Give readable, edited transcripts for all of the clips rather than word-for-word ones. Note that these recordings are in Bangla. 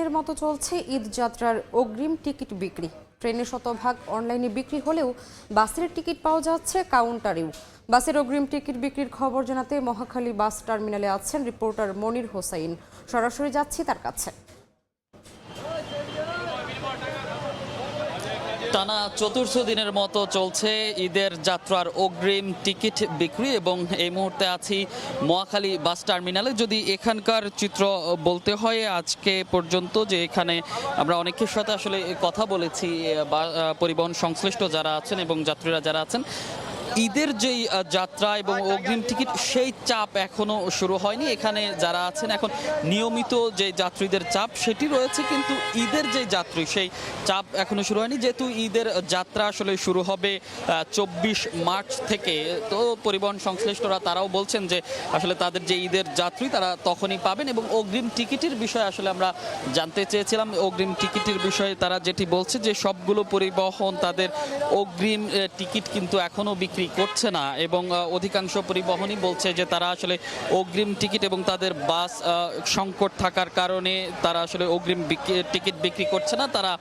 দিনের মতো চলছে ঈদ যাত্রার অগ্রিম টিকিট বিক্রি। ট্রেনে শতভাগ অনলাইনে বিক্রি হলেও বাসের টিকিট পাওয়া যাচ্ছে কাউন্টারেও। বাসের অগ্রিম টিকিট বিক্রির খবর জানাতে মহাখালী বাস টার্মিনালে আছেন রিপোর্টার মনির হোসাইন। সরাসরি যাচ্ছি তার কাছে। টানা চতুর্থ দিনের মতো চলছে ঈদের যাত্রার অগ্রিম টিকিট বিক্রি এবং এই মুহূর্তে আছি মহাখালী বাস টার্মিনালে। যদি এখানকার চিত্র বলতে হয় আজকে পর্যন্ত, যে এখানে আমরা অনেকের সাথে আসলে কথা বলেছি, পরিবহন সংশ্লিষ্ট যারা আছেন এবং যাত্রীরা যারা আছেন, ঈদের যেই যাত্রা এবং অগ্রিম টিকিট সেই চাপ এখনো শুরু হয়নি। এখানে যারা আছেন এখন নিয়মিত যে যাত্রীদের চাপ সেটি রয়েছে, কিন্তু ঈদের যে যাত্রী সেই চাপ এখনো শুরু হয়নি। যেহেতু ঈদের যাত্রা আসলে শুরু হবে 24 মার্চ থেকে, তো পরিবহন সংশ্লিষ্টরা তারাও বলছেন যে আসলে তাদের যে ঈদের যাত্রী তারা তখনই পাবেন। এবং অগ্রিম টিকিটের বিষয়ে আসলে আমরা জানতে চেয়েছিলাম। অগ্রিম টিকিটের বিষয়ে তারা যেটি বলছে যে সবগুলো পরিবহন তাদের অগ্রিম টিকিট কিন্তু এখনো বিক্রি করছে না, এবং অধিকাংশ পরিবহনই বলছে যে তারা আসলে অগ্রিম টিকিট এবং তাদের বাস সংকট থাকার কারণে তারা আসলে অগ্রিম টিকিট বিক্রি করছে না। তারা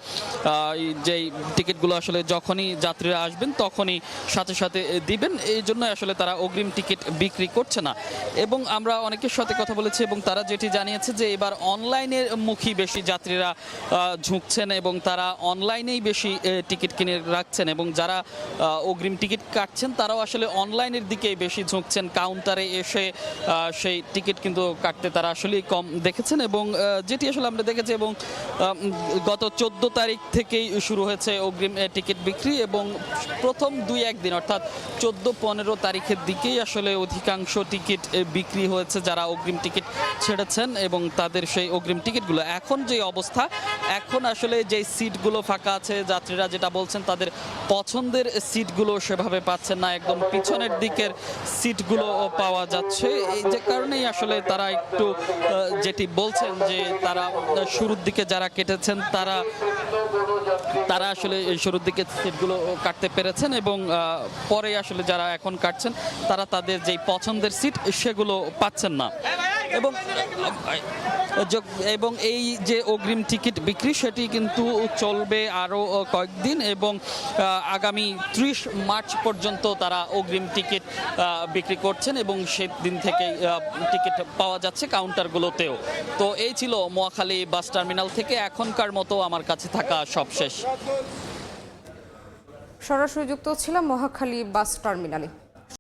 যেই টিকিটগুলো আসলে যখনই যাত্রীরা আসবেন তখনই সাথে সাথে দিবেন, এই জন্য আসলে তারা অগ্রিম টিকিট বিক্রি করছে না। এবং আমরা অনেকের সাথে কথা বলেছি এবং তারা যেটি জানিয়েছে যে এবার অনলাইনের মুখী বেশি যাত্রীরা ঝুঁকছেন এবং তারা অনলাইনেই বেশি টিকিট কিনে রাখছেন, এবং যারা অগ্রিম টিকিট কাটছেন তারাও আসলে অনলাইনের দিকেই বেশি ঝুঁকছেন। কাউন্টারে এসে সেই টিকিট কিন্তু কাটতে তারা আসলে কম দেখেছেন। এবং যেটি আসলে আমরা দেখেছি, এবং গত 14 তারিখ থেকেই শুরু হয়েছে অগ্রিম টিকিট বিক্রি, এবং প্রথম 2-1 দিন অর্থাৎ 14-15 তারিখের দিকেই আসলে অধিকাংশ টিকিট বিক্রি হয়েছে যারা অগ্রিম টিকিট ছেড়েছেন এবং তাদের সেই অগ্রিম টিকিটগুলো। এখন যে অবস্থা, এখন আসলে যে সিটগুলো ফাঁকা আছে যাত্রীরা যেটা বলছেন তাদের পছন্দের সিটগুলো সেভাবে পাচ্ছেন না, একদম পিছনের দিকের সিটগুলো পাওয়া যাচ্ছে। এই যে কারণেই আসলে তারা একটু যেটি বলছেন যে তারা শুরুর দিকে যারা কেটেছেন তারা আসলে শুরুর দিকে সিটগুলো কাটতে পেরেছেন, এবং পরে আসলে যারা এখন কাটছেন তারা তাদের যেই পছন্দের সিট সেগুলো পাচ্ছেন না। এবং এই যে অগ্রিম টিকিট বিক্রি সেটি কিন্তু চলবে আরও কয়েকদিন, এবং আগামী 30 মার্চ পর্যন্ত তারা অগ্রিম টিকিট বিক্রি করছেন, এবং সেদিন থেকে টিকিট পাওয়া যাচ্ছে কাউন্টারগুলোতেও। তো এই ছিল মহাখালী বাস টার্মিনাল থেকে এখনকার মতো আমার কাছে থাকা সব শেষ। সরাসরি যুক্ত ছিলাম মহাখালী বাস টার্মিনালে।